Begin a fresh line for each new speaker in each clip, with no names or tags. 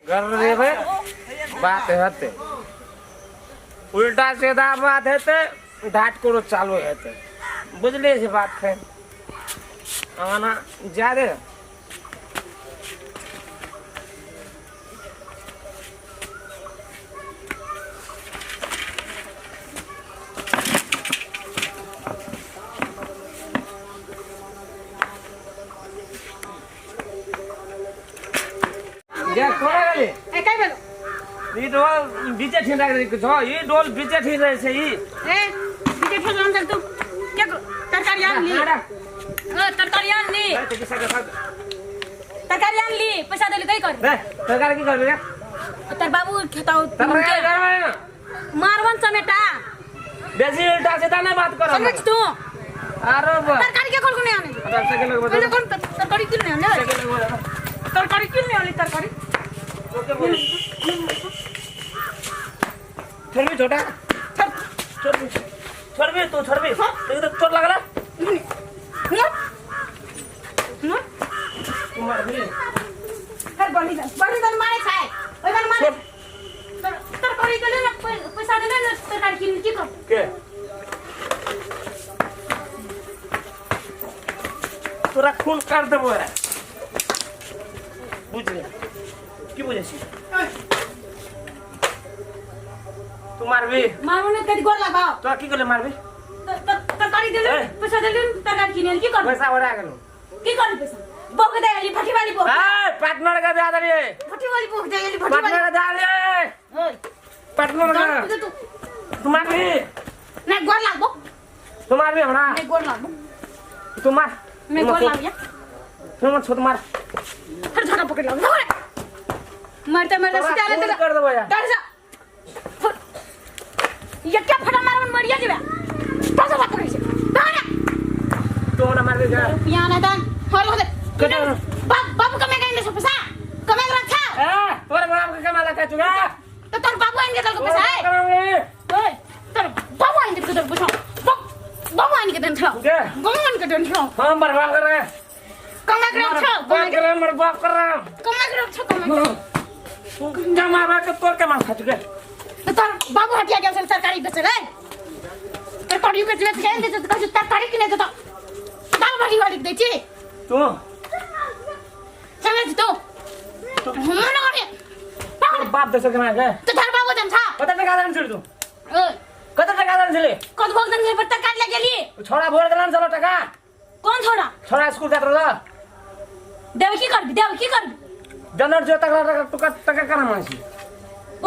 कर रे भाई बात है उल्टा सीधा बात है तो डांट करो चालू है तो बुझले से बात है आना जा रे ये कोड़ा गले
ए काय बोलो
ये डोल बीचे ठेला के छ ये डोल बीचे ठेला से ये
ए बीचे ठेला अंदर तू क्या तरकारी आन ली तरकारी आन ली तरकारी आन ली पैसा देली कई कर
रे तरकारी की कर रे
तर बाबू खताओ
तरकारी
मारवन समेटा
बेसी उल्टा सीधा ना बात करो
समझ तू
अरे बा
तरकारी के खोल को नहीं आने
सेकंड लग बता
कौन तरकारी क्यों नहीं आने तरकारी क्यों नहीं आने तरकारी
छोड़ भी छोटा छोड़ भी तू छोड़ भी तो चोट लग रहा तू मार भी
हर बड़ी दन मारे खाए ओए दन मारे तरकारी के लिए पैसा देले ना तरकारी की कर
के तोरा खून कर देबो रे बुझले की बुझे छी तू मारबी
मारो ने तेरी गोर लगाओ
तो की करले मारबी
तरकारी देले पैसा देले तरकारी किने की कर
पैसा बड़ा गेलो
की कर पैसा बोक दे वाली फटी वाली बोक
ए पार्टनर का दे दे
फटी वाली बोक दे वाली फटी वाली
पार्टनर का दे
ओए
पार्टनर का तू मारबी
नहीं गोर लागबो
तू मारबी हमरा
नहीं गोर लागबो
तू मार
मैं गोर लाग गया
तू मत छोड़ मार
हर झटा पकड़ लो मारते मारते सीधा ले दे
कर दबो यार
डर जा ये क्या फटा मारवन मरिया जेबे पैसा बात करै छै दाना
तो ना मारबी जा
पिया ना दान हर होदे बाबू कमे गइने छ पैसा कमे रखा
ए तोर नाम के कमा लगा चुगा
तो तोर बाबू आइन के दल को पैसा है ओए तोर बाबू आइन के दल पैसा बाबू आइन के दन छ
के
गमन के दन छ
हम बर्बाद कर रहे
कमे कर छ
बात कर रहे बर्बाद कर रहे
कमे कर छ कमे
तू जमा बा के तोर के मार खा चुके
तो तोर बाबू हटिया गेल छ सरकारी बेचे रे तरकारी बेच ले खेल दे तो तरकारी किने दे तो दाल भाजी वाली दे छी
तू
समझ तू हम ना करे
तोर बाप दे सके ना के
तो तार बाबू दन था
कत टका दान छोड़ तू
ओ
कत टका दान छले
कत बोल दन पर तरकारी ले गेली
छोड़ा भोर दलान चलो टका
कौन छोड़ा
छोड़ा स्कूल जात रहा
देव की कर
जनर जो तक टका करा मानसी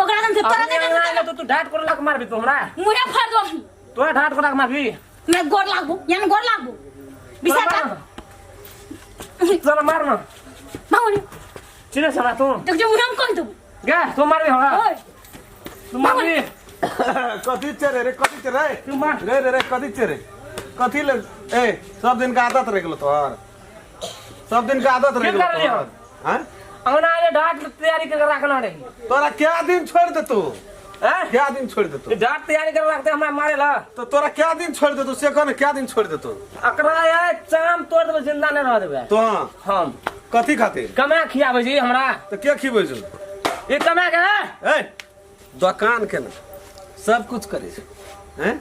ओकरा दन से तोरा दे
तो तू ढाट कर लक मारबी तू हमरा
मुरा फाड़ दो
तो ढाट कर लक मारबी
मैं गोर लागबो यान गोर लागबो बिसा का
चल मार ना
मावनी
चिने सना तू
तो जो मुराम कोन तू
गे तू मारबी हमरा
ओए
तू मारबी
कथी चरे रे कथी चरे
तू मार
रे रे रे कथी चरे कथी ले ए सब दिन का आदत रह गेलो तोहर सब दिन का आदत रह गेलो तोहर हां
अंगना ये ढाट तैयारी कर रखना रे
तोरा क्या दिन छोड़ दे तू
हैं
क्या दिन छोड़ दे तू
ढाट तैयारी कर रखते हमरा मारे ला
तो तोरा क्या दिन छोड़ दे तू से कौन क्या दिन छोड़ दे तू
अकरा ये चाम तोड़ दे जिंदा नहीं रह देबे
तो
हम
कथी खातिर
कमा खियाबे जी हमरा
तो क्या खिबै छु
ये कमा के
ए दुकान के ना सब कुछ करे छै हैं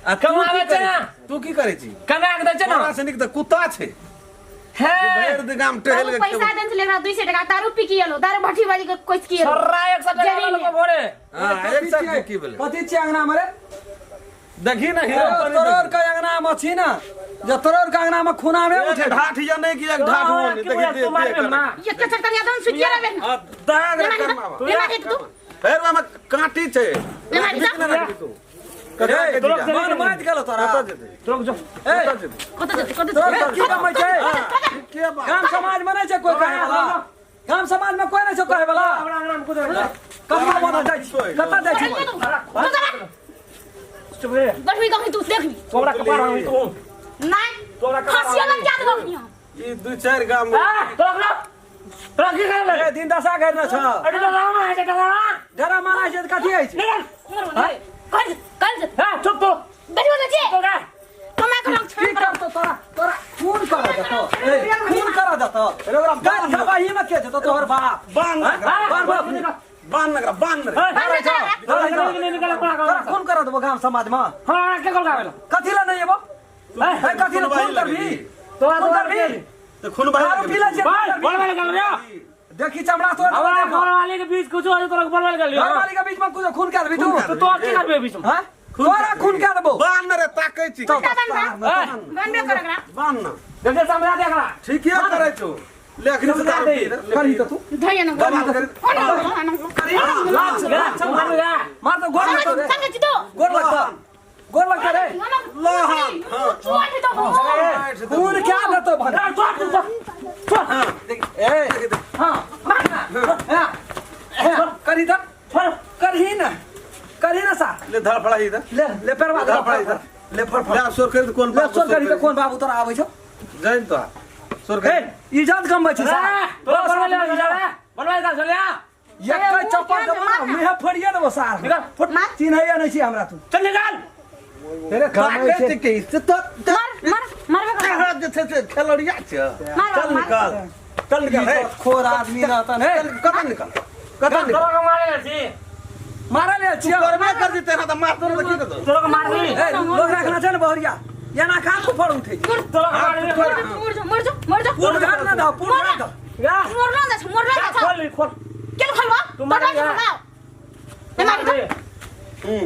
आ
कमावे छै ना
तू की करे छी
कमा के दे छै ना
तोरा से निक त कुत्ता छै
है
भैर दिन गाम टहल के
पैसा दन से लेना 200 टका दारू पी के येलो दारू भट्टी वाली के कोच के
सर्रा 100 टका वाला को भोरे
हां एक साथ के की बोले
कथी छी अंगना मरे
देखी ना हीरो
तोरर का अंगना में छी ना जे तोरर का अंगना में खूना में उठे
ढाठ या नहीं कि एक ढाठ हो नहीं देखी दे
ये कचर कर यादन सुजिया रे
हां दाग रे कर मामा
लेना दे तू
फेर मामा काटी छे
लेना दे
तू
ए
कदे
मन माज गेलो तोरा
रुक जा
ए
कत
तोर की कमाई छै
के बात
गाम समाज में नहीं छै कोई कहे वाला गाम समाज में कोई नहीं छै कहे वाला
हमरा नाम को दे
कमा बना जाइ छी कता जाइ छी
चुप रे
बस भी कहीं तू देख ली
तोरा कपार हम तू
नहीं
तोरा
खसिया लग जा दो
ई दू चार गाम में
तोरा की कर ले
ए दिन दशा घर में छ
अरे तो राम है टका
जरा मारा छै कथी है छै
कल
चुप तो
बैठ बोल जी
तो का
कमा कर
की कर तो तोरा खून करा दतो ए खून करा दतो तो गाल दबाही में के तो तोहर बाप
बांध बांध नगरा बांध
खून कर दबो गांव समाज में
हां के कोल गावेला
कथी ला नहीं एबो है कथी ला खून करबी
तो
खून करबी
तो खून बहा
दारू पी ले
बोल वाले कर लियो
देखी चमड़ा तोड़
हमारा घर वाले के बीच कुछ हो तो बोल वाले कर लियो
घर वाली के बीच में कुछ खून कर भी तू
तो की करबे बीच में
हां तोरा खून कर दबो
बांध रे ताकै छी
बनबे करगरा
बांध ना
देख समझा देखला
ठीक है करे छो लेखनी से दारू पी रे
करी तो तू
धैया न
मार तो गोर लग रे
संगे चितो
गोर लग रे
लो हां
चुआट तो
खून क्या लतो भन ए हां मारना करी तो करही ना सा
ले धड़ पड़ा इधर
ले परवा
धड़ पड़ा इधर
ले फड़
ले सोर कर कौन
ले सोर करी तो कौन बाबू तोरा आबै छौ
जाइन तो सोर
ए
कर
इज्जत कम बचे सा
तो बोल वाले कर चलिया
एक चप्पल दबा मुहे फड़िए देबो सार
निकाल
फुट चिन्हैया नहीं छी हमरा तू
चल निकाल
तेरे काम
ताकै के तो
मारबे कर
हाथ जे से खेलड़िया छ चल निकाल चल निकाल हे
खोर आदमी रहतन हे
कत निकाल कत निकाल
तोरा मारे छी
मारा ले छिया
करबे कर दी तेरा तो मार तोर की तो
तोरा मार दी
ए लोग रखना छै ने बहरिया एना का तू फड़ उठे
तोरा मार दी
मर जा
पूर्ण घर ना दा पूर्ण घर दा
या
मोर ना जा
खोल खोल
के खलवा
तू मार जा
ए मार दे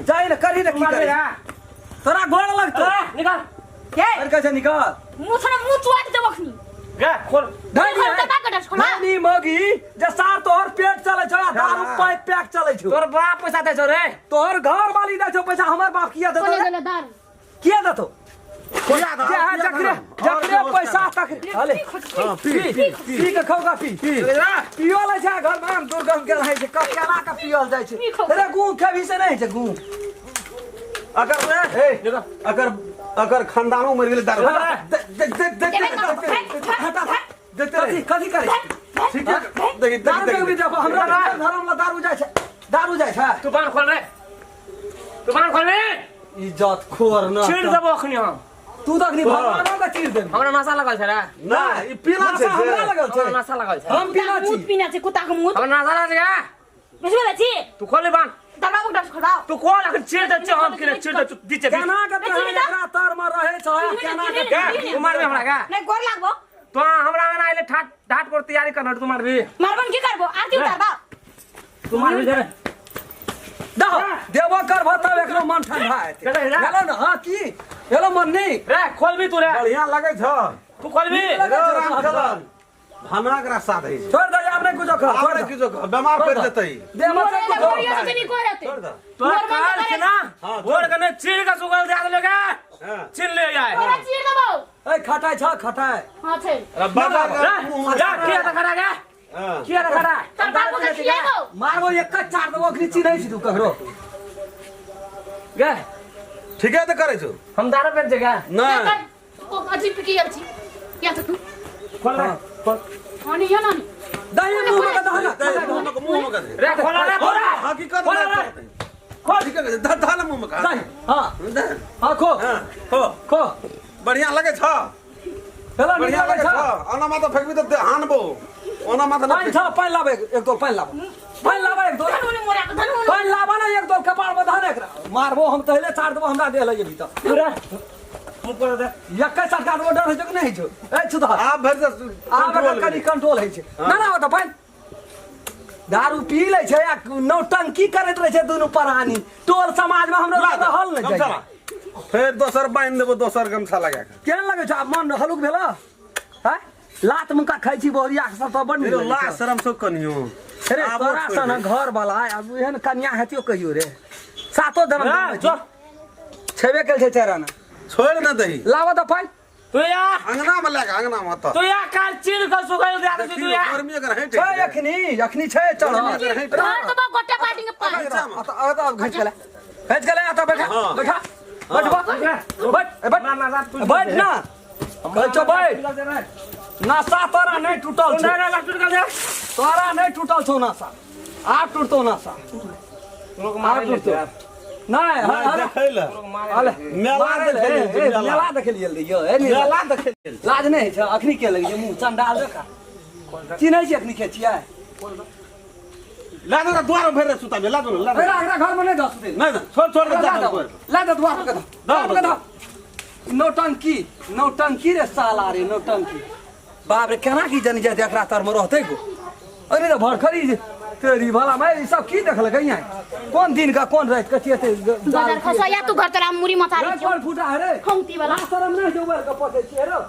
जाई ना करी ना की
मार
करे
जा
तोरा गोड़ लगतो
निकाल
के
अरे कैसे निकाल
मुछ चुआट दे बखनी
गे खोल
धनी धनी मगी जे सार तोहर पेट चले छ दारू पैक पैक चले छ
तोर बाप पैसा दे छौ रे
तोहर घर वाली दे छ पैसा हमर बाप किया देतो रे किया देतो
कोया दा
जकरे पैसा तक हले हां पी के खाओगा पी पियो ले जा घर में दुर्गम के रहे छ केला का पियल जाय छ रे गू खेबी से नहीं छ गू
अगर खानदानों मर गेले दारू
कथी करे
ठीक है देखि
दारू भी देखो हमरा धर्म ला दारू जाय छ
दुकान खोल रे दुकान खोल रे
इज्जत खोर न
छीड़ देबो अखनी हम
तू तो अखनी भगवान का चीर दे
हमरा नशा लगल छै रे
ना ई पीला छै
हमरा लगल
हमरा
छै
नशा लगल छै
हम पीना छी
मुत पीना छै कुत्ता के मुत
हमरा नशा लगल छै
बेसबे छी
तू खोले बांध
दबा को डस खड़ाओ
तू खोल अखन छीड़ दे छै हम के छीड़ दे दीचे
केना के एकरा तर में रहे छ केना के
तू मारबे हमरा का
नहीं गोर लागबो
तो हमरा आना आइले ठाट ढाट कर तैयारी करना तू मारबे
मारबन की करबो आरती उतारबा
तू मारबे रे
दह देबो कर भतब एकरो मन ठंडा हेते हेलो न हां की हेलो मन नहीं
रे खोलबी तू रे
बढ़िया लगे छ
तू खोलबी
राम भाना करा साथ है
छोड़ दे आपने कुछ खा छोड़
आपने
दे
किछो बीमार कर देतै
देबो
मोरे
सब
गोरिया से नहीं कोरते
छोड़ दे
तो काल के ना भोर के ने चीड़ का सुगल दे देले का
हां
छीन ले जाए
तोरा चीर देबो
ए खटाई छ खटाई
हां छै
बाबा
जा किया त खड़ा के
हां
किया त खड़ा
तर बाबू के खियाबो
मारबो एक का चार देबो अखनी चिन्है छी तू ककरो
गे
ठीक है तो करे छो
हम दारू पे जगह
ना
ओ अजीब की यार छी क्या तू
खोल रे खोल
अनि या नानी
दही मुंह में दहना
मुंह में कर दे
रे खोल रे खोल
हकीकत
खोल
में
रे
खोल ठीक है धाला मुंह में कर
दही हां हां खो
हां हो
खो
बढ़िया लगे छ
चला
बढ़िया
निकल
लगे छ
छ
ओना माथा फेकबी त हानबो ओना माथा ना
पानी छ पानी लाबे एक दो पानी लाबा एक दो
धनुने मोरा धनुने
पानी लाबा ना एक दो कपाल में धने एकरा मारबो हम तहले चार देबो हमरा दे लगे भीतर
पूरा मुंह कर दे
एक सरकार ऑर्डर है कि नहीं छ ए छुदा
आप भर से
आब कनी कंट्रोल है छ ना ना तो पानी दारू पी ले छै या नौटंकी करैत रहे छै दुनु प्राणी टोल समाज में हमरा रहल न जाय
फिर दोसर बांध देबो दोसर गमछा लगा के
केहन लगे छ मन हलुक भेला हैं लात मुका खाइ छी बोरिया सब तो बड
तेरो ला शरम सो कनियो
अरे तोरा सन घर वाला अब एहन कन्या हेतियो कहियो रे सातो धर्म
जो
छेबे कल छै चाराना
छोड़ न दही
लावा त पानी
तू या
अंगना में लगा अंगना में तो
तू या काल चीड़ का सुगल दे दे तू या
गर्मी अगर है
छै अखनी छै चल
हां तो गोटे पार्टी के पास
आता घच गले आता बैठा बैठा बैठ
ना ना तू
बैठ ना कहचो बैठ नासा तोरा नहीं टूटल
ना ना टूट गल दे
तोरा नहीं टूटल छौ नासा आ टूटतो नासा
लोग मार
टूटतो नहीं
नहीं देखै ले
अले
मेला देखै ले
मेला देखे लिए यो ए
मेला देखै ले
लाज नहीं छै अखनी के लगे मुंह चंडाल जका चिन्है छी अखनी के छियै
ला दो द्वार भर सुता में ला दो ला दो
एकरा घर में नहीं दस दिन
नहीं छोड़ छोड़ के जा
ला दो द्वार के दो नौटंकी रे साला रे नौटंकी बाप रे केना की जानी जाते एकरा तर में रहते गो अरे तो भड़खरी तेरी भला मैं ई सब की देखल गई कौन दिन का कौन रात कथिए थे
बाजार खसो या तू घर तोरा मुरी मतारी
कौन फुटा रे
खंगती वाला
शरम नहीं जो बर का पते छे रे